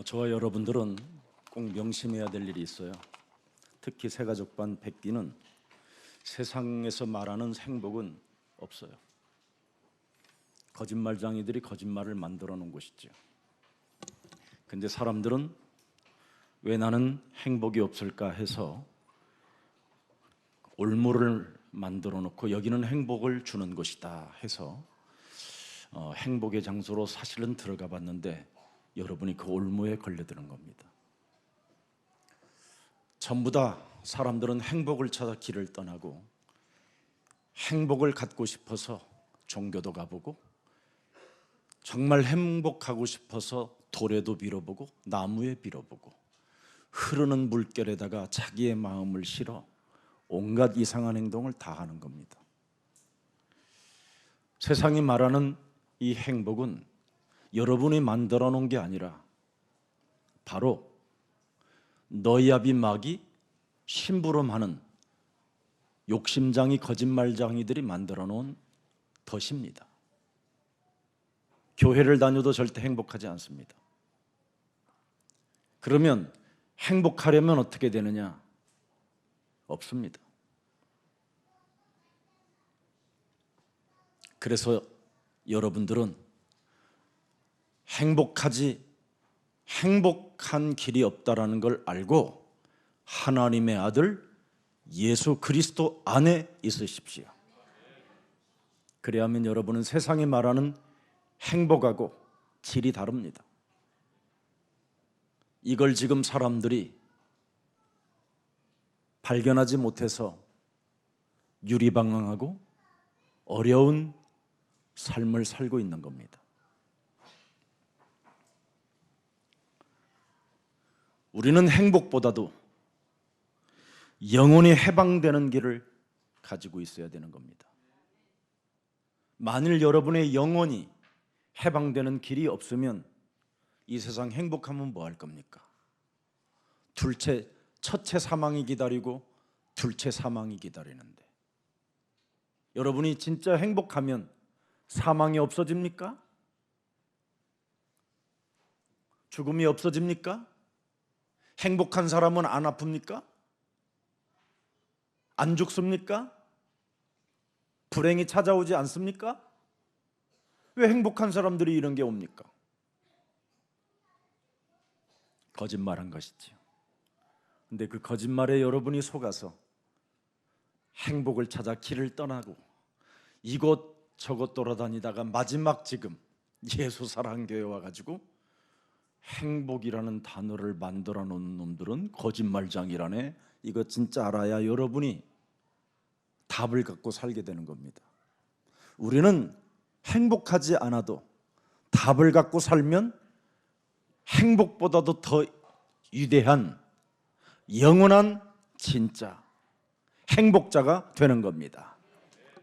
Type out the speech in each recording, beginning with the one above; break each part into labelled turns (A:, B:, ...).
A: 저와 여러분들은 꼭 명심해야 될 일이 있어요. 특히 새가족반 백기는 세상에서 말하는 행복은 없어요. 거짓말쟁이들이 거짓말을 만들어 놓은 것이죠. 근데 사람들은 왜 나는 행복이 없을까 해서 올무를 만들어 놓고 여기는 행복을 주는 것이다 해서 행복의 장소로 사실은 들어가 봤는데 여러분이 그 올무에 걸려드는 겁니다. 전부 다 사람들은 행복을 찾아 길을 떠나고 행복을 갖고 싶어서 종교도 가보고 정말 행복하고 싶어서 돌에도 빌어보고 나무에 빌어보고 흐르는 물결에다가 자기의 마음을 실어 온갖 이상한 행동을 다 하는 겁니다. 세상이 말하는 이 행복은 여러분이 만들어 놓은 게 아니라 바로 너희압이 마귀 심부름하는 욕심장이 거짓말장이들이 만들어 놓은 덫입니다. 교회를 다녀도 절대 행복하지 않습니다. 그러면 행복하려면 어떻게 되느냐? 없습니다. 그래서 여러분들은 행복한 길이 없다라는 걸 알고 하나님의 아들 예수 그리스도 안에 있으십시오. 그래야만 여러분은 세상이 말하는 행복하고 질이 다릅니다. 이걸 지금 사람들이 발견하지 못해서 유리방황하고 어려운 삶을 살고 있는 겁니다. 우리는 행복보다도 영혼이 해방되는 길을 가지고 있어야 되는 겁니다. 만일 여러분의 영혼이 해방되는 길이 없으면 이 세상 행복하면 뭐 할 겁니까? 첫째 사망이 기다리고 둘째 사망이 기다리는데 여러분이 진짜 행복하면 사망이 없어집니까? 죽음이 없어집니까? 행복한 사람은 안 아픕니까? 안 죽습니까? 불행이 찾아오지 않습니까? 왜 행복한 사람들이 이런 게 옵니까? 거짓말한 것이지요. 근데 그 거짓말에 여러분이 속아서 행복을 찾아 길을 떠나고 이곳저곳 돌아다니다가 마지막 지금 예수 사랑교회 와가지고 행복이라는 단어를 만들어 놓은 놈들은 거짓말장이라네. 이거 진짜 알아야 여러분이 답을 갖고 살게 되는 겁니다. 우리는 행복하지 않아도 답을 갖고 살면 행복보다도 더 위대한 영원한 진짜 행복자가 되는 겁니다.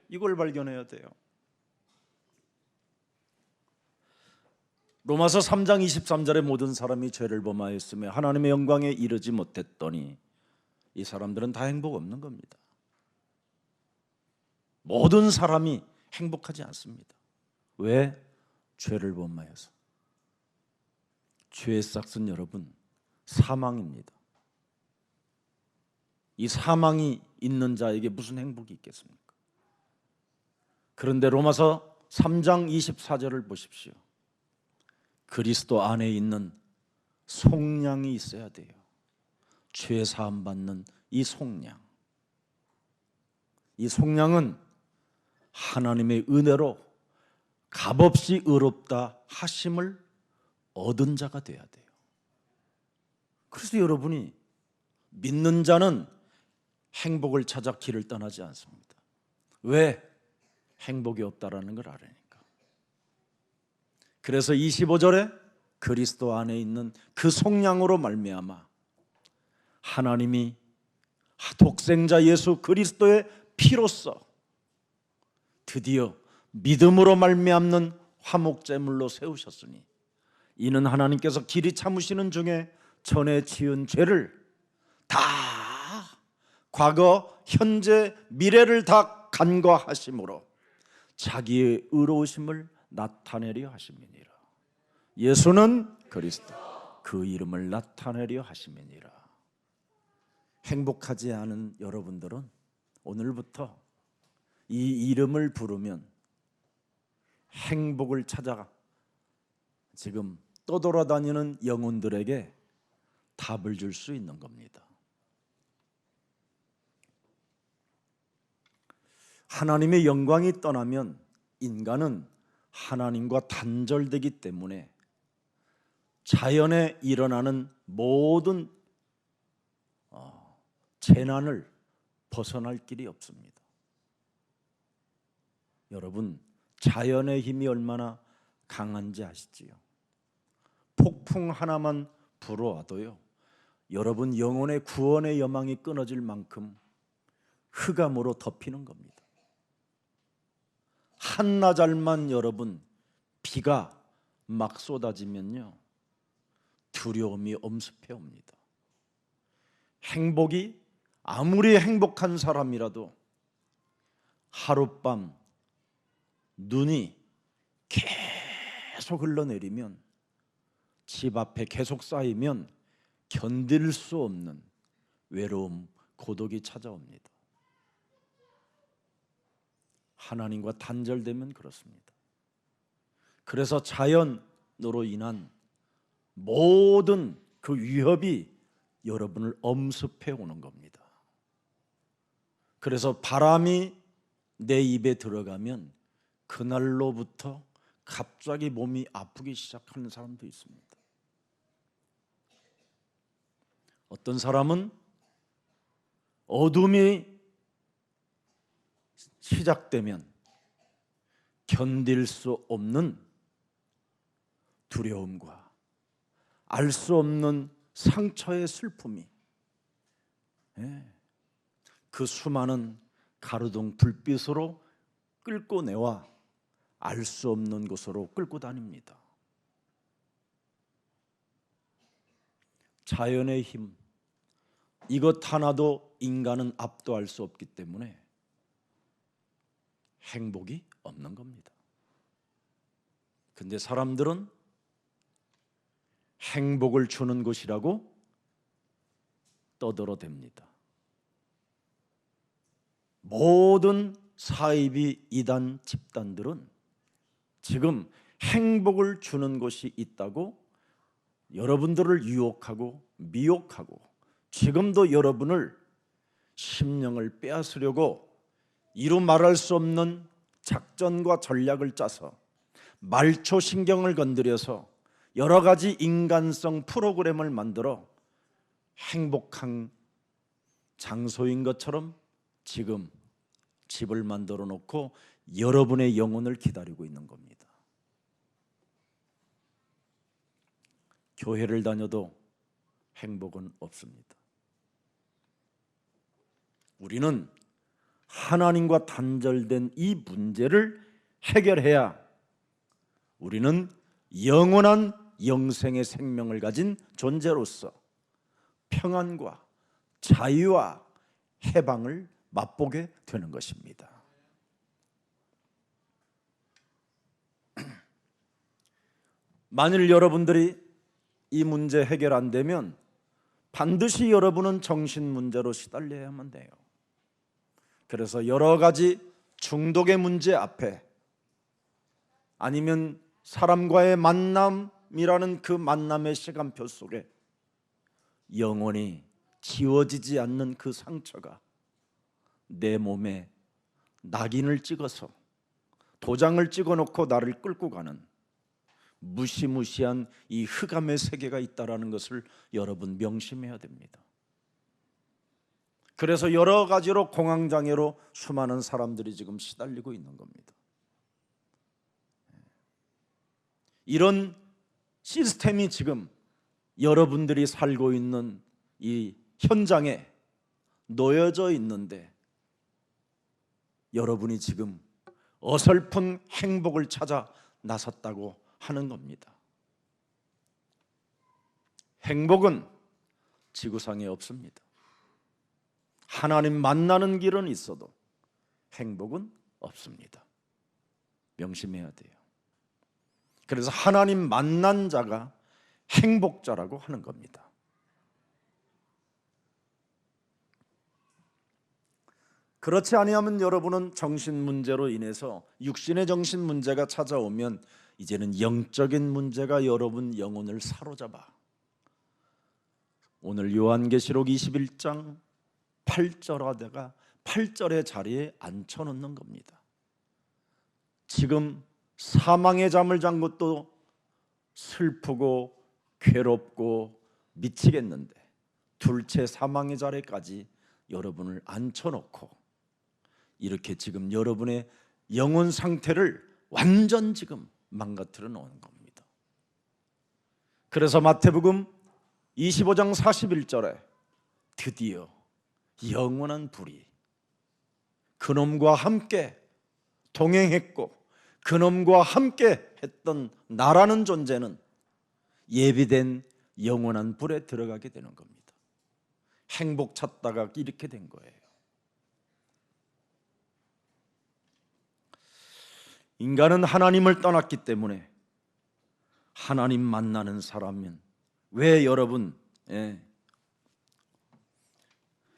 A: 이걸 발견해야 돼요. 로마서 3장 23절에 모든 사람이 죄를 범하였으며 하나님의 영광에 이르지 못했더니 이 사람들은 다 행복 없는 겁니다. 모든 사람이 행복하지 않습니다. 왜? 죄를 범하여서. 죄의 싹은 여러분 사망입니다. 이 사망이 있는 자에게 무슨 행복이 있겠습니까? 그런데 로마서 3장 24절을 보십시오. 그리스도 안에 있는 속량이 있어야 돼요. 죄 사함 받는 이 속량. 이 속량은 하나님의 은혜로 값없이 의롭다 하심을 얻은 자가 돼야 돼요. 그래서 여러분이 믿는 자는 행복을 찾아 길을 떠나지 않습니다. 왜? 행복이 없다라는 걸 알으니까. 그래서 25절에 그리스도 안에 있는 그 속량으로 말미암아 하나님이 독생자 예수 그리스도의 피로써 드디어 믿음으로 말미암는 화목제물로 세우셨으니 이는 하나님께서 길이 참으시는 중에 전에 지은 죄를 다 과거, 현재, 미래를 다 간과하심으로 자기의 의로우심을 나타내려 하심이니라. 예수는 그리스도, 그 이름을 나타내려 하심이니라. 행복하지 않은 여러분들은 오늘부터 이 이름을 부르면 행복을 찾아 지금 떠돌아다니는 영혼들에게 답을 줄 수 있는 겁니다. 하나님의 영광이 떠나면 인간은 하나님과 단절되기 때문에 자연에 일어나는 모든 재난을 벗어날 길이 없습니다. 여러분, 자연의 힘이 얼마나 강한지 아시지요? 폭풍 하나만 불어와도요, 여러분 영혼의 구원의 여망이 끊어질 만큼 흑암으로 덮이는 겁니다. 한나절만 여러분 비가 막 쏟아지면요, 두려움이 엄습해 옵니다. 행복이 아무리 행복한 사람이라도 하룻밤 눈이 계속 흘러내리면, 집 앞에 계속 쌓이면 견딜 수 없는 외로움, 고독이 찾아옵니다. 하나님과 단절되면 그렇습니다. 그래서 자연으로 인한 모든 그 위협이 여러분을 엄습해 오는 겁니다. 그래서 바람이 내 입에 들어가면 그날로부터 갑자기 몸이 아프기 시작하는 사람도 있습니다. 어떤 사람은 어둠이 시작되면 견딜 수 없는 두려움과 알 수 없는 상처의 슬픔이 그 수많은 가로등 불빛으로 끌고 내와 알 수 없는 곳으로 끌고 다닙니다. 자연의 힘, 이것 하나도 인간은 압도할 수 없기 때문에 행복이 없는 겁니다. 근데 사람들은 행복을 주는 것이라고 떠들어댑니다. 모든 사이비 이단 집단들은 지금 행복을 주는 것이 있다고 여러분들을 유혹하고 미혹하고 지금도 여러분을 심령을 빼앗으려고 이루 말할 수 없는 작전과 전략을 짜서 말초신경을 건드려서 여러 가지 인간성 프로그램을 만들어 행복한 장소인 것처럼 지금 집을 만들어 놓고 여러분의 영혼을 기다리고 있는 겁니다. 교회를 다녀도 행복은 없습니다. 우리는 하나님과 단절된 이 문제를 해결해야 우리는 영원한 영생의 생명을 가진 존재로서 평안과 자유와 해방을 맛보게 되는 것입니다. 만일 여러분들이 이 문제 해결 안 되면 반드시 여러분은 정신 문제로 시달려야만 돼요. 그래서 여러 가지 중독의 문제 앞에, 아니면 사람과의 만남이라는 그 만남의 시간표 속에 영원히 지워지지 않는 그 상처가 내 몸에 낙인을 찍어서 도장을 찍어놓고 나를 끌고 가는 무시무시한 이 흑암의 세계가 있다는 것을 여러분 명심해야 됩니다. 그래서 여러 가지로 공황장애로 수많은 사람들이 지금 시달리고 있는 겁니다. 이런 시스템이 지금 여러분들이 살고 있는 이 현장에 놓여져 있는데, 여러분이 지금 어설픈 행복을 찾아 나섰다고 하는 겁니다. 행복은 지구상에 없습니다. 하나님 만나는 길은 있어도 행복은 없습니다. 명심해야 돼요. 그래서 하나님 만난 자가 행복자라고 하는 겁니다. 그렇지 아니하면 여러분은 정신 문제로 인해서 육신의 정신 문제가 찾아오면 이제는 영적인 문제가 여러분 영혼을 사로잡아 오늘 요한계시록 21장 8절하다가 8절의 자리에 앉혀놓는 겁니다. 지금 사망의 잠을 잔 것도 슬프고 괴롭고 미치겠는데 둘째 사망의 자리까지 여러분을 앉혀놓고 이렇게 지금 여러분의 영혼 상태를 완전 지금 망가뜨려 놓은 겁니다. 그래서 마태복음 25장 41절에 드디어 영원한 불이 그놈과 함께 동행했고 그놈과 함께 했던 나라는 존재는 예비된 영원한 불에 들어가게 되는 겁니다. 행복 찾다가 이렇게 된 거예요. 인간은 하나님을 떠났기 때문에 하나님 만나는 사람은 왜 여러분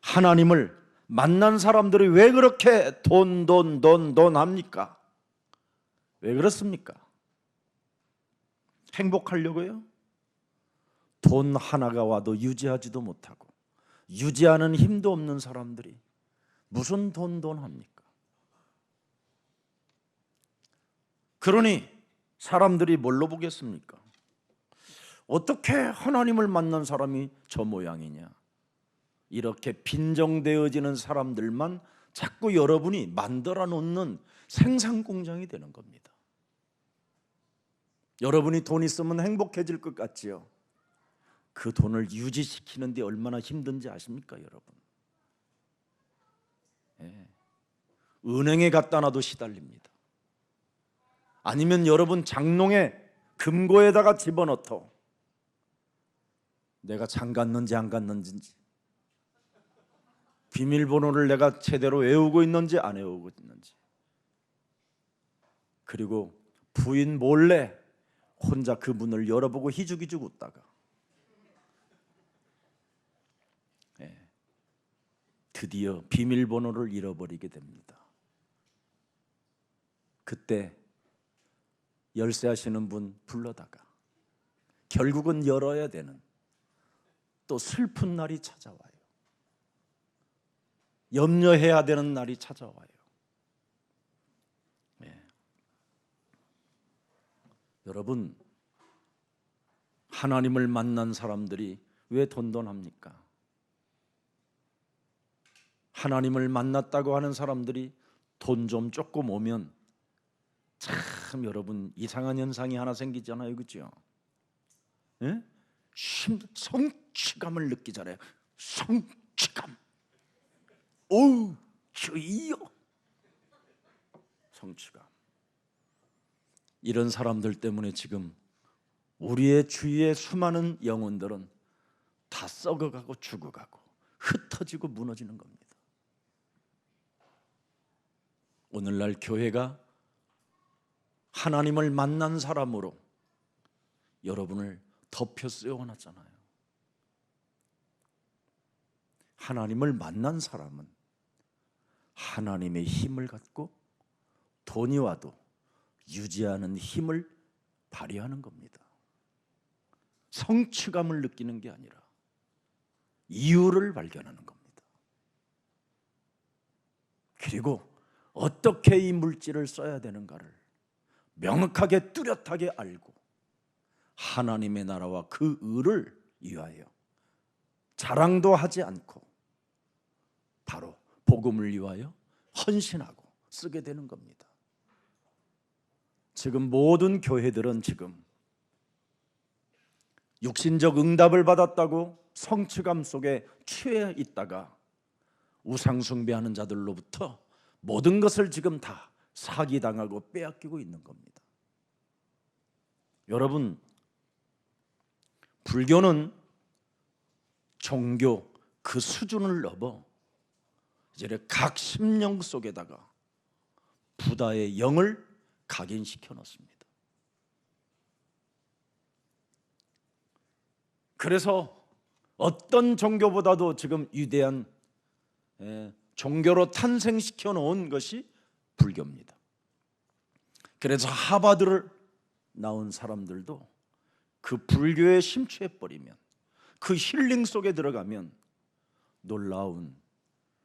A: 하나님을 만난 사람들이 왜 그렇게 돈 합니까? 왜 그렇습니까? 행복하려고요? 돈 하나가 와도 유지하지도 못하고 유지하는 힘도 없는 사람들이 무슨 돈 합니까? 그러니 사람들이 뭘로 보겠습니까? 어떻게 하나님을 만난 사람이 저 모양이냐? 이렇게 빈정되어지는 사람들만 자꾸 여러분이 만들어 놓는 생산 공장이 되는 겁니다. 여러분이 돈 있으면 행복해질 것 같지요? 그 돈을 유지시키는데 얼마나 힘든지 아십니까, 여러분? 은행에 갖다 놔도 시달립니다. 아니면 여러분 장롱에 금고에다가 집어넣어 내가 장 갔는지 안 갔는지 비밀번호를 내가 제대로 외우고 있는지 안 외우고 있는지 그리고 부인 몰래 혼자 그 문을 열어보고 희죽희죽 웃다가 드디어 비밀번호를 잃어버리게 됩니다. 그때 열쇠 하시는 분 불러다가 결국은 열어야 되는 또 슬픈 날이 찾아와요. 염려해야 되는 날이 찾아와요. 여러분, 하나님을 만난 사람들이 왜 돈돈합니까? 하나님을 만났다고 하는 사람들이 돈 좀 조금 오면 참 여러분 이상한 현상이 하나 생기잖아요, 그렇죠? 성취감을 느끼잖아요. 성취감. 오우, 저이요. 성취감. 이런 사람들 때문에 지금 우리의 주위의 수많은 영혼들은 다 썩어가고 죽어가고 흩어지고 무너지는 겁니다. 오늘날 교회가 하나님을 만난 사람으로 여러분을 덮여 씌워놨잖아요. 하나님을 만난 사람은 하나님의 힘을 갖고 돈이 와도 유지하는 힘을 발휘하는 겁니다. 성취감을 느끼는 게 아니라 이유를 발견하는 겁니다. 그리고 어떻게 이 물질을 써야 되는가를 명확하게 뚜렷하게 알고 하나님의 나라와 그 의를 위하여 자랑도 하지 않고 바로 복음을 위하여 헌신하고 쓰게 되는 겁니다. 지금 모든 교회들은 지금 육신적 응답을 받았다고 성취감 속에 취해 있다가 우상 숭배하는 자들로부터 모든 것을 지금 다 사기당하고 빼앗기고 있는 겁니다. 여러분, 불교는 종교 그 수준을 넘어 이제 각 심령 속에다가 부다의 영을 각인시켜 놓습니다. 그래서 어떤 종교보다도 지금 위대한 종교로 탄생시켜 놓은 것이 불교입니다. 그래서 하버드를 나온 사람들도 그 불교에 심취해 버리면, 그 힐링 속에 들어가면 놀라운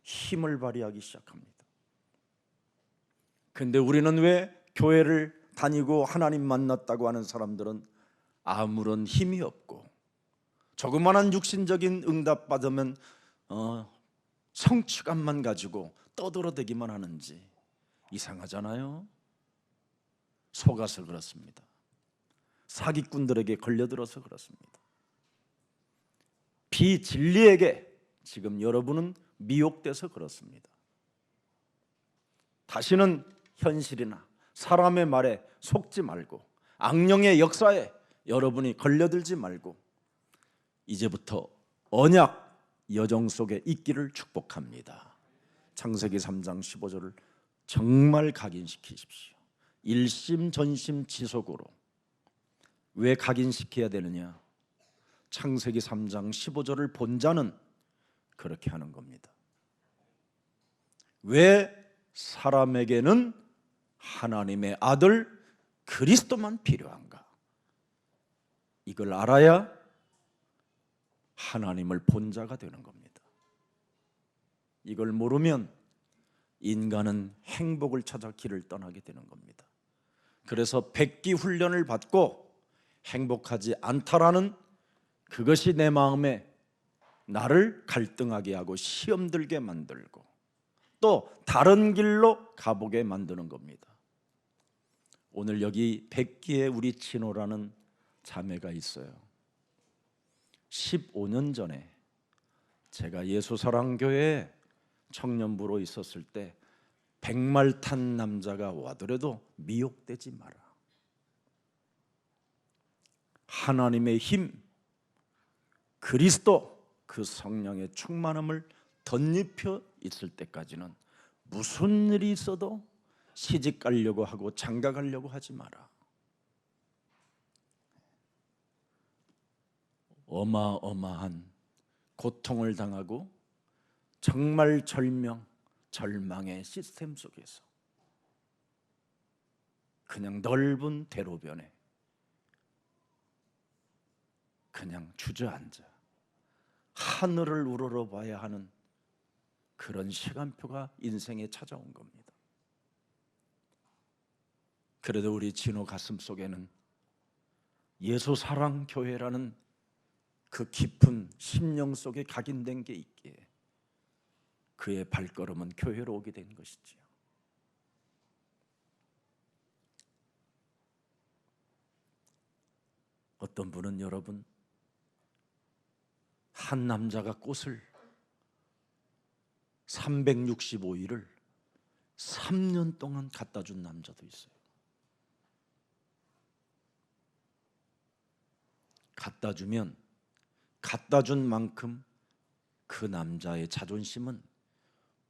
A: 힘을 발휘하기 시작합니다. 근데 우리는 왜 교회를 다니고 하나님 만났다고 하는 사람들은 아무런 힘이 없고 조그마한 육신적인 응답 받으면 성취감만 가지고 떠들어대기만 하는지 이상하잖아요. 속아서 그렇습니다. 사기꾼들에게 걸려들어서 그렇습니다. 비진리에게 지금 여러분은 미혹돼서 그렇습니다. 다시는 현실이나 사람의 말에 속지 말고 악령의 역사에 여러분이 걸려들지 말고 이제부터 언약 여정 속에 있기를 축복합니다. 창세기 3장 15절을 정말 각인시키십시오. 일심전심지속으로. 왜 각인시켜야 되느냐? 창세기 3장 15절을 본 자는 그렇게 하는 겁니다. 왜 사람에게는 하나님의 아들 그리스도만 필요한가? 이걸 알아야 하나님을 본 자가 되는 겁니다. 이걸 모르면 인간은 행복을 찾아 길을 떠나게 되는 겁니다. 그래서 백기 훈련을 받고 행복하지 않다라는 그것이 내 마음에 나를 갈등하게 하고 시험 들게 만들고 또 다른 길로 가보게 만드는 겁니다. 오늘 여기 백기에 우리 진호라는 자매가 있어요. 15년 전에 제가 예수사랑교회에 청년부로 있었을 때 백말 탄 남자가 와더라도 미혹되지 마라. 하나님의 힘, 그리스도 그 성령의 충만함을 덧입혀 있을 때까지는 무슨 일이 있어도 시집 가려고 하고 장가 가려고 하지 마라. 어마어마한 고통을 당하고 정말 절망의 시스템 속에서 그냥 넓은 대로변에 그냥 주저앉아 하늘을 우러러봐야 하는 그런 시간표가 인생에 찾아온 겁니다. 그래도 우리 진호 가슴 속에는 예수사랑교회라는 그 깊은 심령 속에 각인된 게 있기에 그의 발걸음은 교회로 오게 된 것이지요. 어떤 분은 여러분 한 남자가 꽃을 365일을 3년 동안 갖다 준 남자도 있어요. 갖다 주면 갖다 준 만큼 그 남자의 자존심은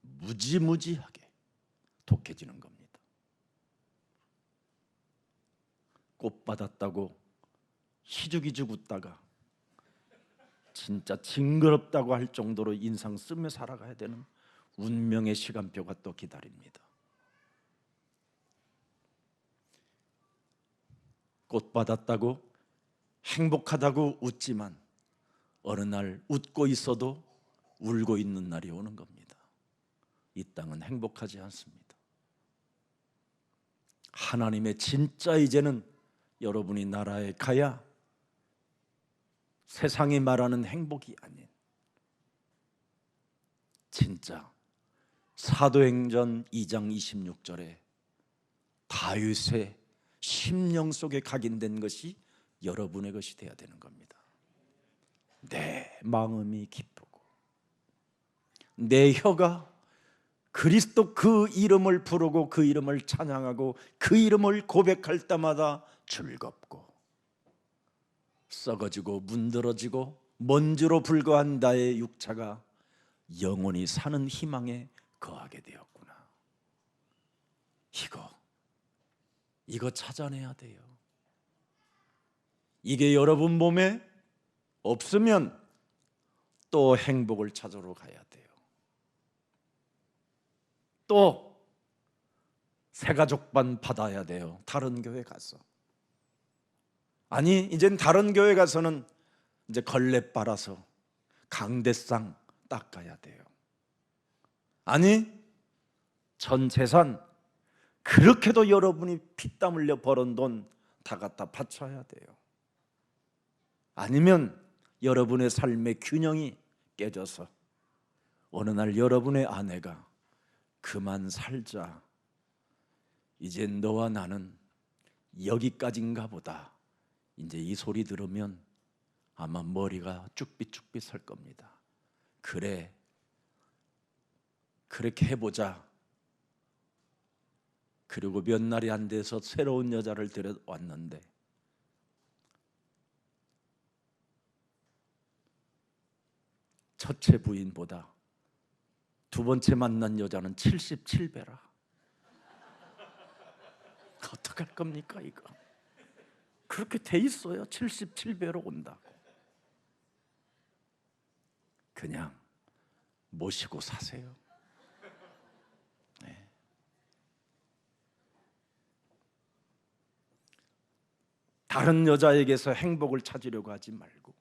A: 무지무지하게 독해지는 겁니다. 꽃 받았다고 희죽희죽 웃다가 진짜 징그럽다고 할 정도로 인상 쓰며 살아가야 되는 운명의 시간표가 또 기다립니다. 꽃 받았다고 행복하다고 웃지만 어느 날 웃고 있어도 울고 있는 날이 오는 겁니다. 이 땅은 행복하지 않습니다. 하나님의 진짜 이제는 여러분이 나라에 가야 세상이 말하는 행복이 아닌 진짜 사도행전 2장 26절에 다윗의 심령 속에 각인된 것이 여러분의 것이 되어야 되는 겁니다. 내 마음이 기쁘고 내 혀가 그리스도 그 이름을 부르고 그 이름을 찬양하고 그 이름을 고백할 때마다 즐겁고 썩어지고 문드러지고 먼지로 불과한 나의 육체가 영원히 사는 희망에 거하게 되었구나. 이거 찾아내야 돼요. 이게 여러분 몸에 없으면 또 행복을 찾으러 가야 돼요. 또 새가족반 받아야 돼요. 다른 교회 가서. 아니, 이젠 다른 교회 가서는 이제 걸레 빨아서 강대상 닦아야 돼요. 아니, 전 재산, 그렇게도 여러분이 피땀 흘려 벌은 돈 다 갖다 바쳐야 돼요. 아니면 여러분의 삶의 균형이 깨져서 어느 날 여러분의 아내가 그만 살자, 이제 너와 나는 여기까지인가 보다, 이제 이 소리 들으면 아마 머리가 쭉빗쭉빗 설 겁니다. 그래, 그렇게 해보자. 그리고 몇 날이 안 돼서 새로운 여자를 데려왔는데 첫째 부인보다 두 번째 만난 여자는 77배라. 어떡할 겁니까 이거? 그렇게 돼 있어요. 77배로 온다고. 그냥 모시고 사세요. 네. 다른 여자에게서 행복을 찾으려고 하지 말고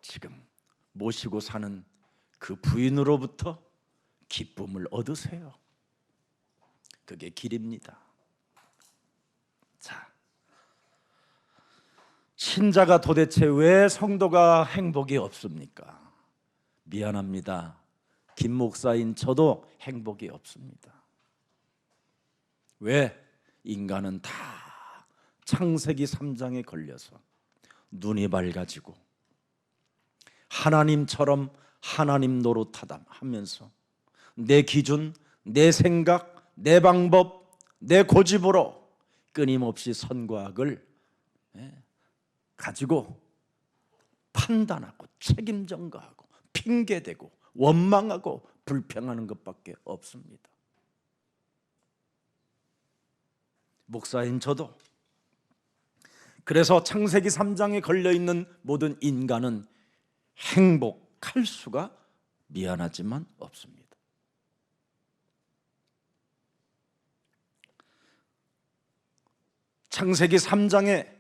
A: 지금 모시고 사는 그 부인으로부터 기쁨을 얻으세요. 그게 길입니다. 자, 신자가 도대체 왜 성도가 행복이 없습니까? 미안합니다. 김 목사인 저도 행복이 없습니다. 왜? 인간은 다 창세기 3장에 걸려서 눈이 밝아지고 하나님처럼 하나님 노릇하면서 내 기준, 내 생각, 내 방법, 내 고집으로 끊임없이 선과 악을 가지고 판단하고 책임 전가하고 핑계대고 원망하고 불평하는 것밖에 없습니다. 목사인 저도 그래서 창세기 3장에 걸려있는 모든 인간은 행복할 수가 미안하지만 없습니다. 창세기 3장에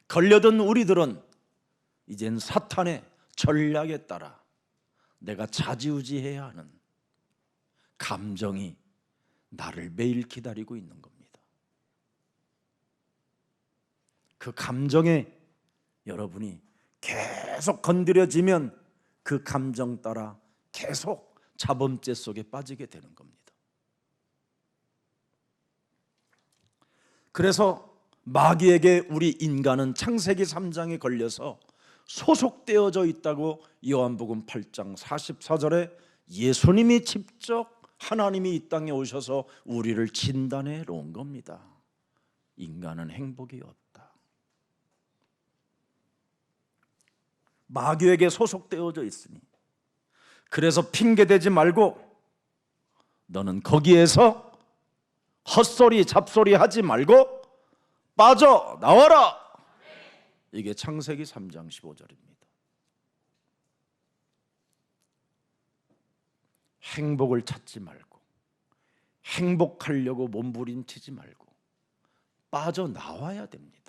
A: 걸려든 우리들은 이젠 사탄의 전략에 따라 내가 좌지우지해야 하는 감정이 나를 매일 기다리고 있는 겁니다. 그 감정에 여러분이 계속 건드려지면 그 감정 따라 계속 자범죄 속에 빠지게 되는 겁니다. 그래서 마귀에게 우리 인간은 창세기 3장에 걸려서 소속되어져 있다고 요한복음 8장 44절에 예수님이 직접 하나님이 이 땅에 오셔서 우리를 진단해 놓은 겁니다. 인간은 행복이 없다. 마귀에게 소속되어져 있으니 그래서 핑계대지 말고 너는 거기에서 헛소리 잡소리 하지 말고 빠져나와라. 이게 창세기 3장 15절입니다. 행복을 찾지 말고 행복하려고 몸부림치지 말고 빠져나와야 됩니다.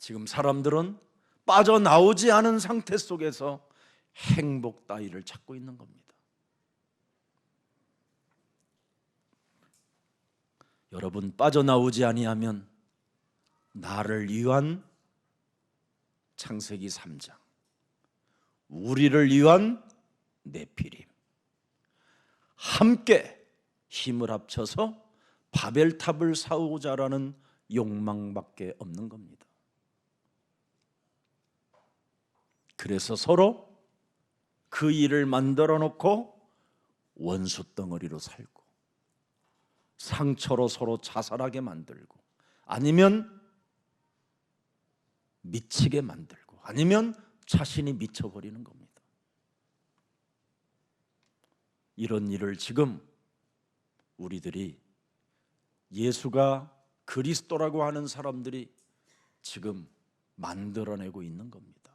A: 지금 사람들은 빠져나오지 않은 상태 속에서 행복 따위를 찾고 있는 겁니다. 여러분, 빠져나오지 아니하면 나를 위한 창세기 3장, 우리를 위한 네피림, 함께 힘을 합쳐서 바벨탑을 쌓고자라는 욕망밖에 없는 겁니다. 그래서 서로 그 일을 만들어 놓고 원수 덩어리로 살고 상처로 서로 자살하게 만들고 아니면 미치게 만들고 아니면 자신이 미쳐버리는 겁니다. 이런 일을 지금 우리들이 예수가 그리스도라고 하는 사람들이 지금 만들어내고 있는 겁니다.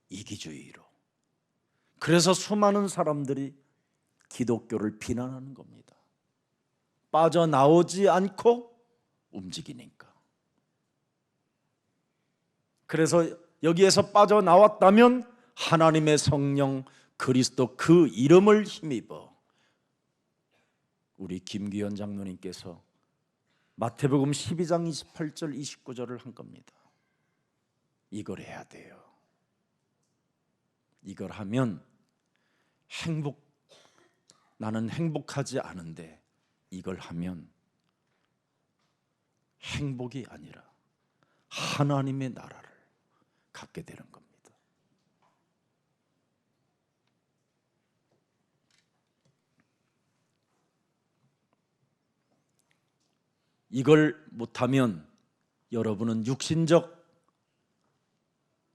A: 이기주의로. 그래서 수많은 사람들이 기독교를 비난하는 겁니다. 빠져나오지 않고 움직이니까. 그래서 여기에서 빠져나왔다면 하나님의 성령 그리스도 그 이름을 힘입어 우리 김기현 장로님께서 마태복음 12장 28절 29절을 한 겁니다. 이걸 해야 돼요. 이걸 하면 나는 행복하지 않은데 이걸 하면 행복이 아니라 하나님의 나라를 갖게 되는 겁니다. 이걸 못하면 여러분은 육신적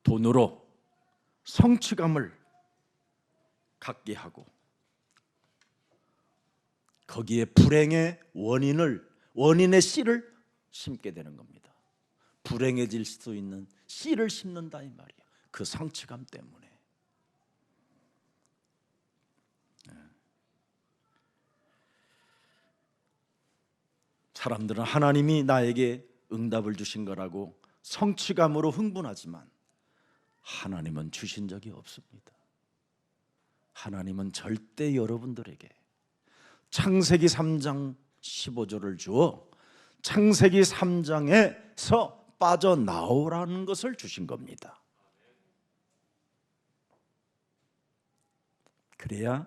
A: 돈으로 성취감을 갖게 하고 거기에 불행의 원인의 씨를 심게 되는 겁니다. 불행해질 수 있는 씨를 심는다 이 말이에요. 그 성취감 때문에. 사람들은 하나님이 나에게 응답을 주신 거라고 성취감으로 흥분하지만 하나님은 주신 적이 없습니다. 하나님은 절대 여러분들에게 창세기 3장 15절을 주어 창세기 3장에서 빠져나오라는 것을 주신 겁니다. 그래야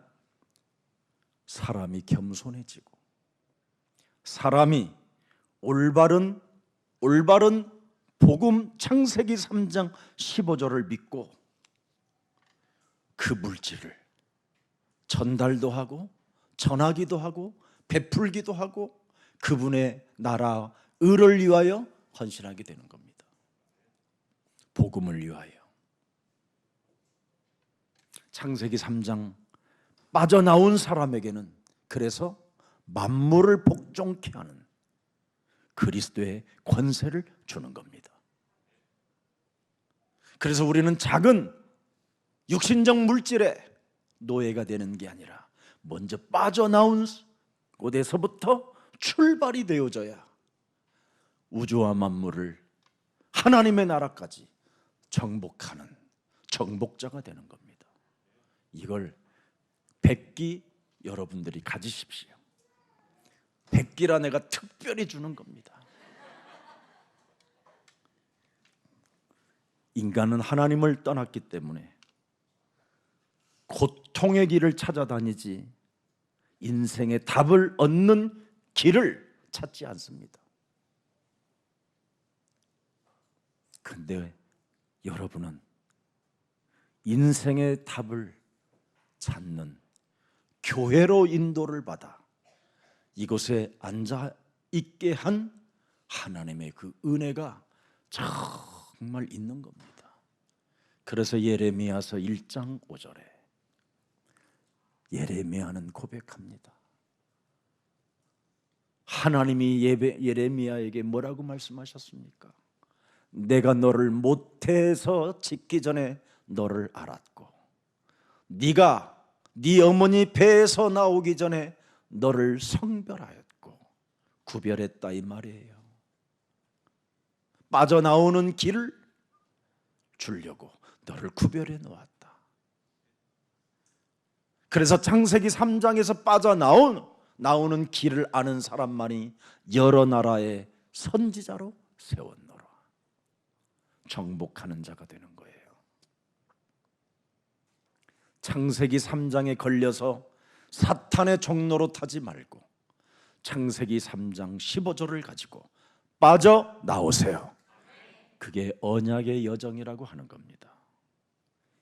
A: 사람이 겸손해지고 사람이 올바른 복음 창세기 3장 15절을 믿고 그 물질을 전달도 하고 전하기도 하고 베풀기도 하고 그분의 나라 의를 위하여 헌신하게 되는 겁니다. 복음을 위하여. 창세기 3장 빠져나온 사람에게는 그래서 만물을 복종케 하는 그리스도의 권세를 주는 겁니다. 그래서 우리는 작은 육신적 물질에 노예가 되는 게 아니라 먼저 빠져나온 곳에서부터 출발이 되어져야 우주와 만물을 하나님의 나라까지 정복하는 정복자가 되는 겁니다. 이걸 백기 여러분들이 가지십시오. 백기라 내가 특별히 주는 겁니다. 인간은 하나님을 떠났기 때문에 고통의 길을 찾아다니지 인생의 답을 얻는 길을 찾지 않습니다. 그런데 여러분은 인생의 답을 찾는 교회로 인도를 받아 이곳에 앉아 있게 한 하나님의 그 은혜가 정말 있는 겁니다. 그래서 예레미야서 1장 5절에 예레미야는 고백합니다. 네가 예레미야에게 뭐라고 말씀하셨습니까? 내가 너를 모태에서 짓기 전에 너를 알았고 네가 네 어머니 배에서 나오기 전에 너를 성별하였고 구별했다 이 말이에요. 빠져나오는 길을 주려고 너를 구별해 놓았다. 그래서 창세기 3장에서 빠져나오는 길을 아는 사람만이 여러 나라의 선지자로 세웠노라. 정복하는 자가 되는 거예요. 창세기 3장에 걸려서 사탄의 종로로 타지 말고 창세기 3장 15절을 가지고 빠져나오세요. 그게 언약의 여정이라고 하는 겁니다.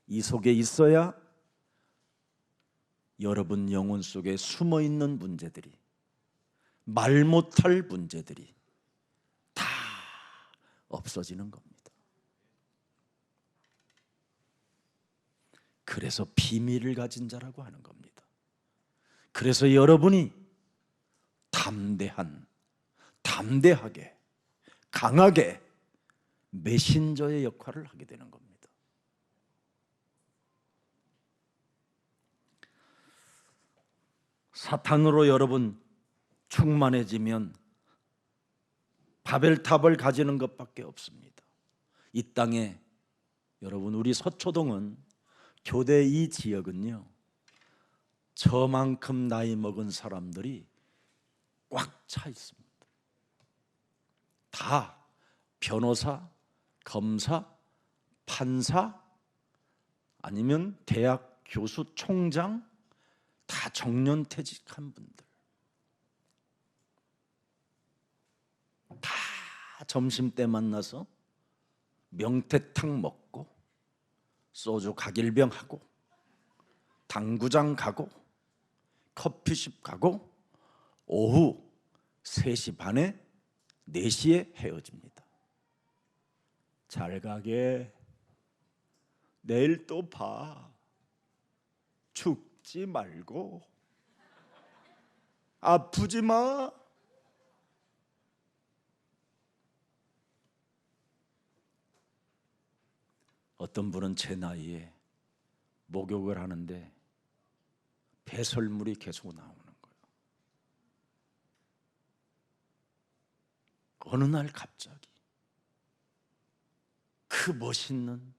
A: 이 속에 있어야 여러분 영혼 속에 숨어있는 문제들이, 말 못할 문제들이 다 없어지는 겁니다. 그래서 비밀을 가진 자라고 하는 겁니다. 그래서 여러분이 담대하게 강하게 메신저의 역할을 하게 되는 겁니다. 사탄으로 여러분 충만해지면 바벨탑을 가지는 것밖에 없습니다. 이 땅에 여러분, 우리 서초동은, 교대 이 지역은요, 저만큼 나이 먹은 사람들이 꽉 차 있습니다. 다 변호사, 검사, 판사, 아니면 대학 교수, 총장, 다 정년퇴직한 분들, 다 점심때 만나서 명태탕 먹고 소주 가길병 하고 당구장 가고 커피숍 가고 오후 3시 반에 4시에 헤어집니다. 잘 가게, 내일 또 봐, 죽지 말고, 아프지 마. 어떤 분은 제 나이에 목욕을 하는데 배설물이 계속 나오는 거예요. 어느 날 갑자기 그 멋있는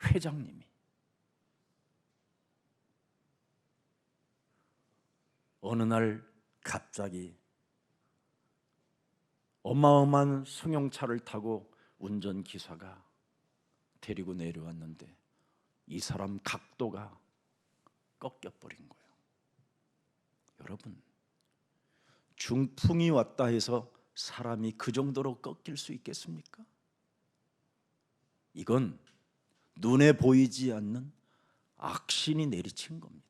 A: 회장님이 어느 날 갑자기 어마어마한 승용차를 타고 운전기사가 데리고 내려왔는데 이 사람 각도가 꺾여버린 거예요. 여러분, 중풍이 왔다 해서 사람이 그 정도로 꺾일 수 있겠습니까? 이건 눈에 보이지 않는 악신이 내리친 겁니다.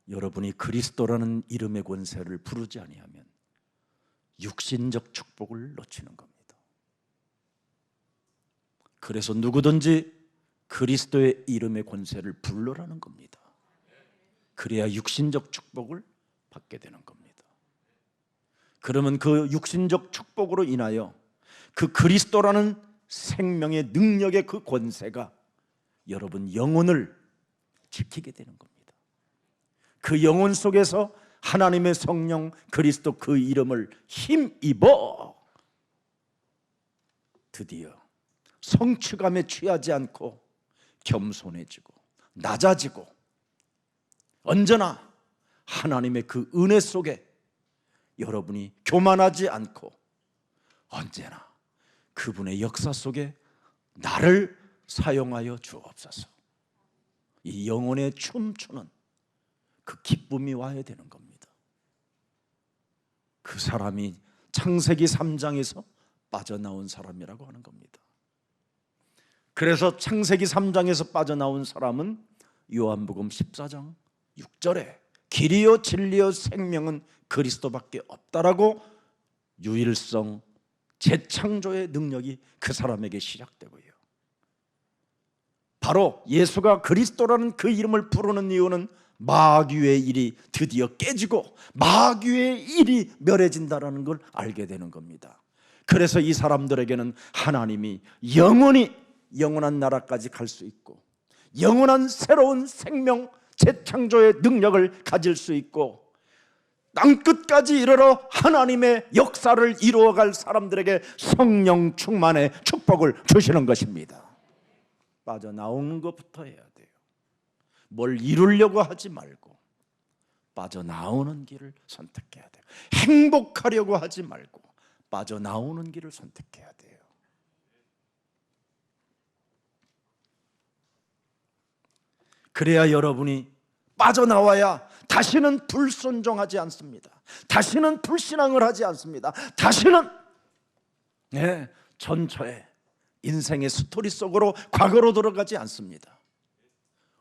A: 여러분이 그리스도라는 이름의 권세를 부르지 아니하면 육신적 축복을 놓치는 겁니다. 그래서 누구든지 그리스도의 이름의 권세를 부르라는 겁니다. 그래야 육신적 축복을 받게 되는 겁니다. 그러면 그 육신적 축복으로 인하여 그 그리스도라는 생명의 능력의 그 권세가 여러분 영혼을 지키게 되는 겁니다. 그 영혼 속에서 하나님의 성령 그리스도 그 이름을 힘입어 드디어 성취감에 취하지 않고 겸손해지고 낮아지고 언제나 하나님의 그 은혜 속에 여러분이 교만하지 않고 언제나 그분의 역사 속에 나를 사용하여 주옵소서. 이 영혼의 춤추는 그 기쁨이 와야 되는 겁니다. 그 사람이 창세기 3장에서 빠져나온 사람이라고 하는 겁니다. 그래서 창세기 3장에서 빠져나온 사람은 요한복음 14장 6절에 길이요 진리요 생명은 그리스도밖에 없다라고 유일성 재창조의 능력이 그 사람에게 시작되고요. 바로 예수가 그리스도라는 그 이름을 부르는 이유는 마귀의 일이 드디어 깨지고 마귀의 일이 멸해진다는 걸 알게 되는 겁니다. 그래서 이 사람들에게는 하나님이 영원히 영원한 나라까지 갈 수 있고 영원한 새로운 생명 재창조의 능력을 가질 수 있고 땅끝까지 이르러 하나님의 역사를 이루어갈 사람들에게 성령 충만의 축복을 주시는 것입니다. 빠져나오는 것부터 해야 돼요. 뭘 이루려고 하지 말고 빠져나오는 길을 선택해야 돼요. 행복하려고 하지 말고 빠져나오는 길을 선택해야 돼요. 그래야 여러분이 빠져나와야 다시는 불순종하지 않습니다. 다시는 불신앙을 하지 않습니다. 다시는 전처의 인생의 스토리 속으로 과거로 들어가지 않습니다.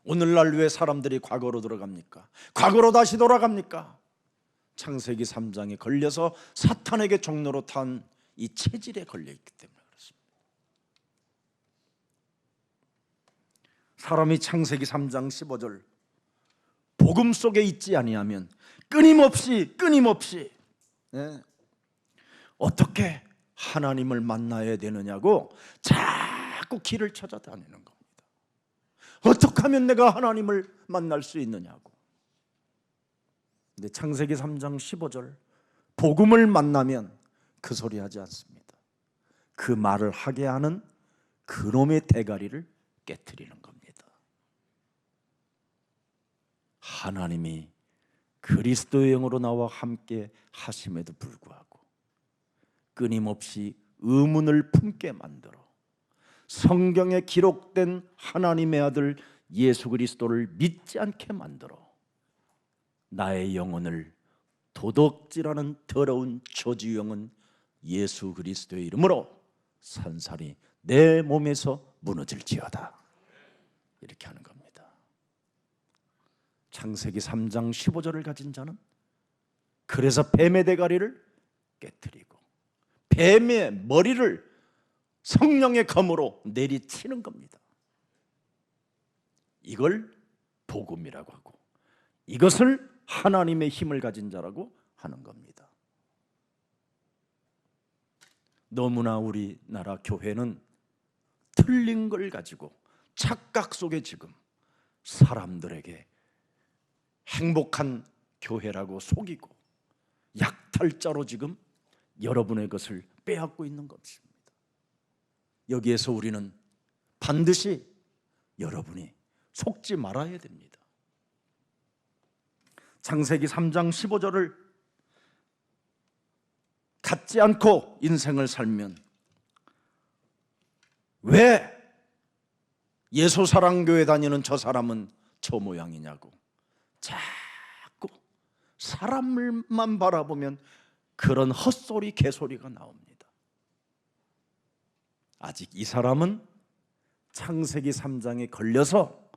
A: 오늘날 왜 사람들이 과거로 들어갑니까? 과거로 다시 돌아갑니까? 창세기 3장에 걸려서 사탄에게 종로로 탄 이 체질에 걸려있기 때문에 그렇습니다. 사람이 창세기 3장 15절 복음 속에 있지 아니하면 끊임없이 어떻게 하나님을 만나야 되느냐고 자꾸 길을 찾아다니는 겁니다. 어떻게 하면 내가 하나님을 만날 수 있느냐고. 근데 창세기 3장 15절, 복음을 만나면 그 소리 하지 않습니다. 그 말을 하게 하는 그놈의 대가리를 깨트리는 겁니다. 하나님이 그리스도의 영으로 나와 함께 하심에도 불구하고 끊임없이 의문을 품게 만들어 성경에 기록된 하나님의 아들 예수 그리스도를 믿지 않게 만들어 나의 영혼을 도둑질하는 더러운 저주영은 예수 그리스도의 이름으로 산산이 내 몸에서 무너질지어다. 이렇게 하는 겁니다. 창세기 3장 15절을 가진 자는 그래서 뱀의 대가리를 깨트리고 뱀의 머리를 성령의 검으로 내리치는 겁니다. 이걸 복음이라고 하고 이것을 하나님의 힘을 가진 자라고 하는 겁니다. 너무나 우리나라 교회는 틀린 걸 가지고 착각 속에 지금 사람들에게 행복한 교회라고 속이고 약탈자로 지금 여러분의 것을 빼앗고 있는 것입니다. 여기에서 우리는 반드시 여러분이 속지 말아야 됩니다. 창세기 3장 15절을 갖지 않고 인생을 살면 왜 예수사랑교회 다니는 저 사람은 저 모양이냐고 자꾸 사람을만 바라보면 그런 헛소리 개소리가 나옵니다. 아직 이 사람은 창세기 3장에 걸려서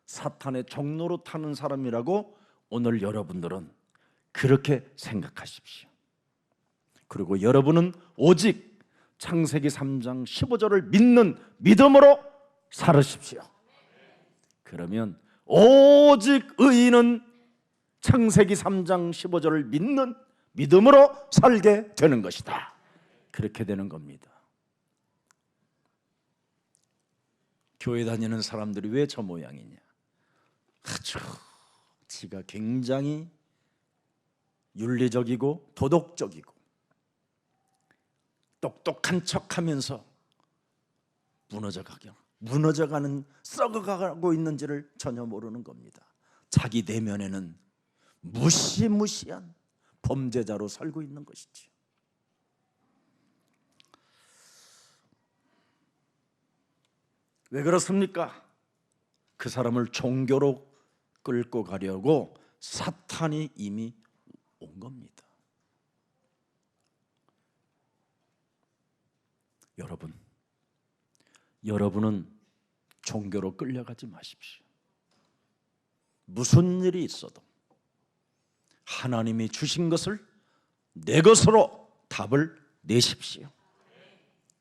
A: 사탄의 종로로 타는 사람이라고 오늘 여러분들은 그렇게 생각하십시오. 그리고 여러분은 오직 창세기 3장 15절을 믿는 믿음으로 살으십시오. 그러면 오직 의인은 창세기 3장 15절을 믿는 믿음으로 살게 되는 것이다. 그렇게 되는 겁니다. 교회 다니는 사람들이 왜 저 모양이냐? 아주 지가 굉장히 윤리적이고 도덕적이고 똑똑한 척하면서 무너져가는 썩어가고 있는지를 전혀 모르는 겁니다. 자기 내면에는 무시무시한 범죄자로 살고 있는 것이지. 왜 그렇습니까? 그 사람을 종교로 끌고 가려고 사탄이 이미 온 겁니다. 여러분은 종교로 끌려가지 마십시오. 무슨 일이 있어도 하나님이 주신 것을 내 것으로 답을 내십시오.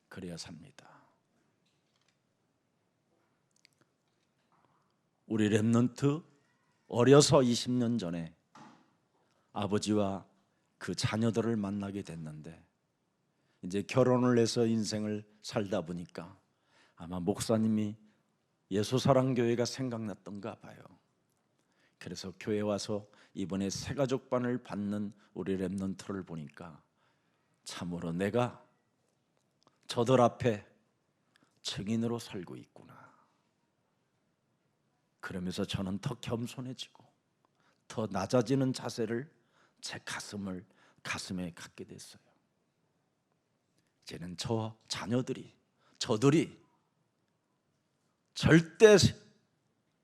A: 그래야 삽니다. 우리 렘넌트 어려서 20년 전에 아버지와 그 자녀들을 만나게 됐는데 이제 결혼을 해서 인생을 살다 보니까 아마 목사님이 예수사랑교회가 생각났던가 봐요. 그래서 교회 와서 이번에 새가족반을 받는 우리 렘넌트를 보니까 참으로 내가 저들 앞에 증인으로 살고 있구나. 그러면서 저는 더 겸손해지고 더 낮아지는 자세를 제 가슴에 갖게 됐어요. 이제는 저 자녀들이 저들이 절대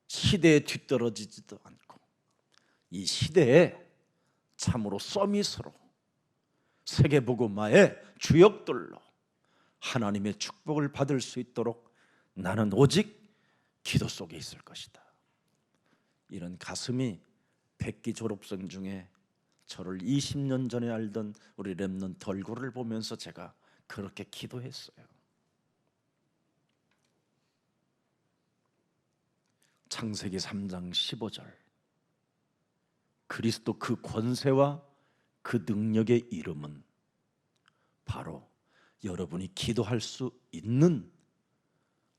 A: 시대에 뒤떨어지지도 않고 이 시대에 참으로 서밋으로 세계복음화의 주역들로 하나님의 축복을 받을 수 있도록 나는 오직 기도 속에 있을 것이다. 이런 가슴이 백기 졸업생 중에 저를 20년 전에 알던 우리 렘넌트 얼굴을 보면서 제가 그렇게 기도했어요. 창세기 3장 15절 그리스도 그 권세와 그 능력의 이름은 바로 여러분이 기도할 수 있는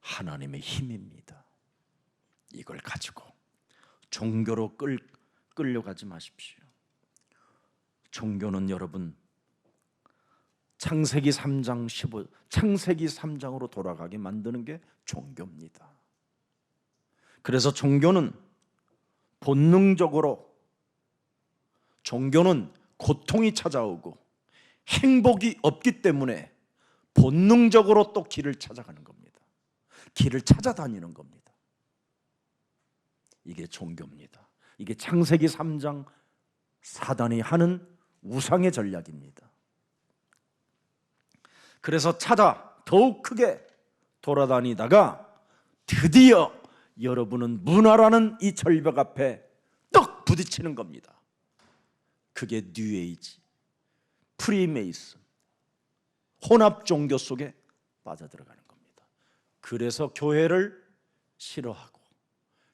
A: 하나님의 힘입니다. 이걸 가지고 종교로 끌려가지 마십시오. 종교는 여러분 창세기 3장 15 창세기 3장으로 돌아가게 만드는 게 종교입니다. 그래서 종교는 본능적으로, 종교는 고통이 찾아오고 행복이 없기 때문에 본능적으로 또 길을 찾아가는 겁니다. 길을 찾아다니는 겁니다. 이게 종교입니다. 이게 창세기 3장 사단이 하는 우상의 전략입니다. 그래서 더욱 크게 돌아다니다가 드디어 여러분은 문화라는 이 절벽 앞에 떡 부딪히는 겁니다. 그게 뉴에이지, 프리메이슨, 혼합 종교 속에 빠져들어가는 겁니다. 그래서 교회를 싫어하고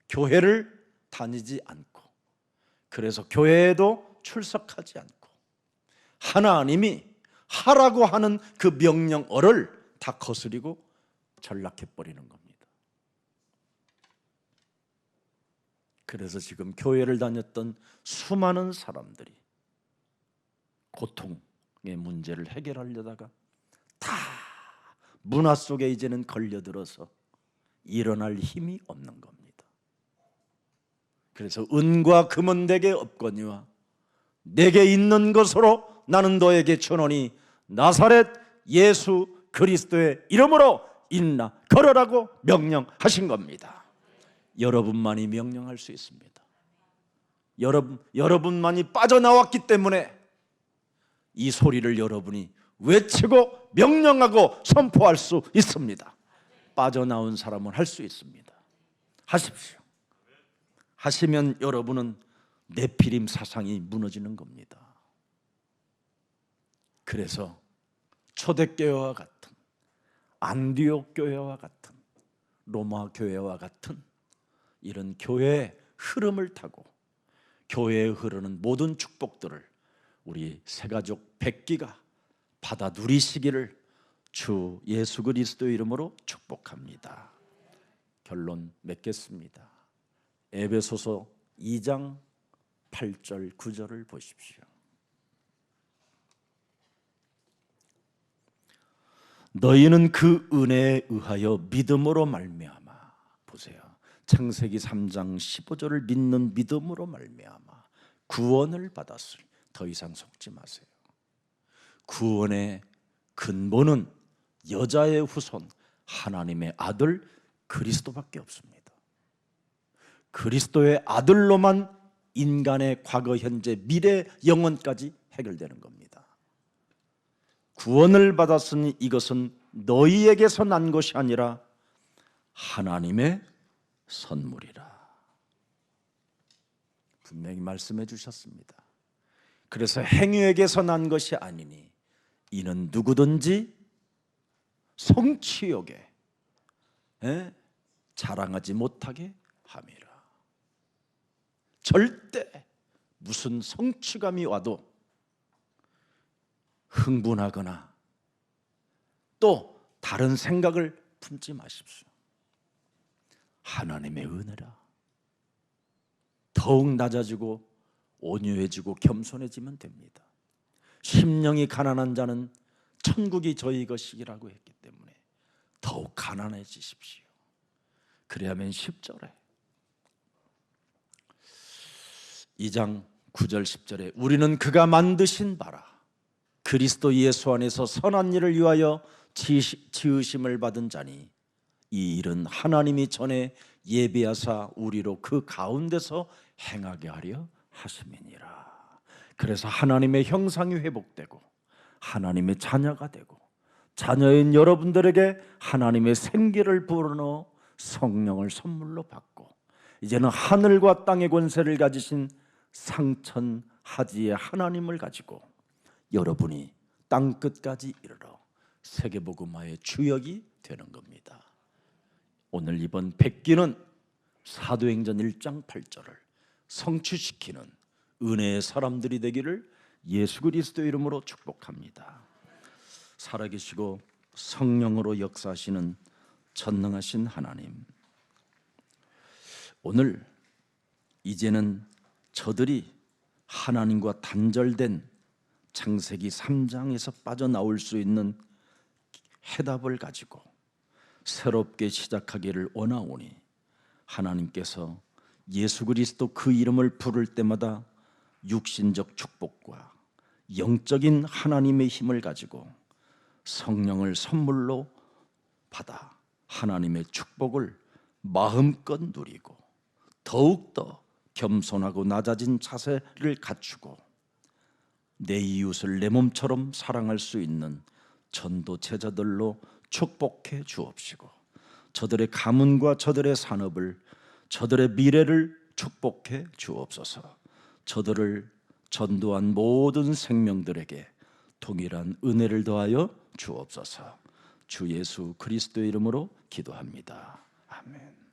A: 교회를 다니지 않고, 그래서 교회에도 출석하지 않고 하나님이 하라고 하는 그 명령어를 다 거스리고 전락해버리는 겁니다. 그래서 지금 교회를 다녔던 수많은 사람들이 고통의 문제를 해결하려다가 다 문화 속에 이제는 걸려들어서 일어날 힘이 없는 겁니다. 그래서 은과 금은 내게 없거니와 내게 있는 것으로 나는 너에게 주노니 나사렛 예수 그리스도의 이름으로 일어나 걸으라고 명령하신 겁니다. 여러분만이 명령할 수 있습니다. 여러분만이 빠져나왔기 때문에 이 소리를 여러분이 외치고 명령하고 선포할 수 있습니다. 빠져나온 사람은 할 수 있습니다. 하십시오. 하시면 여러분은 네피림 사상이 무너지는 겁니다. 그래서 초대교회와 같은, 안디옥 교회와 같은, 로마 교회와 같은 이런 교회의 흐름을 타고 교회에 흐르는 모든 축복들을 우리 새가족 100기가 받아 누리시기를 주 예수 그리스도 이름으로 축복합니다. 결론 맺겠습니다. 에베소서 2장 8절 9절을 보십시오. 너희는 그 은혜에 의하여 믿음으로 말미암아, 보세요, 창세기 3장 15절을 믿는 믿음으로 말미암아 구원을 받았으니 더 이상 속지 마세요. 구원의 근본은 여자의 후손 하나님의 아들 그리스도밖에 없습니다. 그리스도의 아들로만 인간의 과거, 현재, 미래, 영원까지 해결되는 겁니다. 구원을 받았으니 이것은 너희에게서 난 것이 아니라 하나님의 선물이라. 분명히 말씀해 주셨습니다. 그래서 행위에게서 난 것이 아니니 이는 누구든지 성취욕에 자랑하지 못하게 함이라. 절대 무슨 성취감이 와도 흥분하거나 또 다른 생각을 품지 마십시오. 하나님의 은혜라. 더욱 낮아지고 온유해지고 겸손해지면 됩니다. 심령이 가난한 자는 천국이 저희 것이라고 했기 때문에 더욱 가난해지십시오. 그래야만 10절에 2장 9절 10절에 우리는 그가 만드신 바라 그리스도 예수 안에서 선한 일을 위하여 지으심을 받은 자니 이 일은 하나님이 전에 예비하사 우리로 그 가운데서 행하게 하려 하심이니라. 그래서 하나님의 형상이 회복되고 하나님의 자녀가 되고 자녀인 여러분들에게 하나님의 생기를 불어넣어 성령을 선물로 받고 이제는 하늘과 땅의 권세를 가지신 상천하지의 하나님을 가지고 여러분이 땅끝까지 이르러 세계복음화의 주역이 되는 겁니다. 오늘 이번 100기는 사도행전 1장 8절을 성취시키는 은혜의 사람들이 되기를 예수 그리스도 이름으로 축복합니다. 살아계시고 성령으로 역사하시는 전능하신 하나님, 오늘 이제는 저들이 하나님과 단절된 창세기 3장에서 빠져나올 수 있는 해답을 가지고 새롭게 시작하기를 원하오니 하나님께서 예수 그리스도 그 이름을 부를 때마다 육신적 축복과 영적인 하나님의 힘을 가지고 성령을 선물로 받아 하나님의 축복을 마음껏 누리고 더욱더 겸손하고 낮아진 자세를 갖추고 내 이웃을 내 몸처럼 사랑할 수 있는 전도 제자들로 축복해 주옵시고 저들의 가문과 저들의 산업을, 저들의 미래를 축복해 주옵소서. 저들을 전도한 모든 생명들에게 동일한 은혜를 더하여 주옵소서. 주 예수 그리스도의 이름으로 기도합니다. 아멘.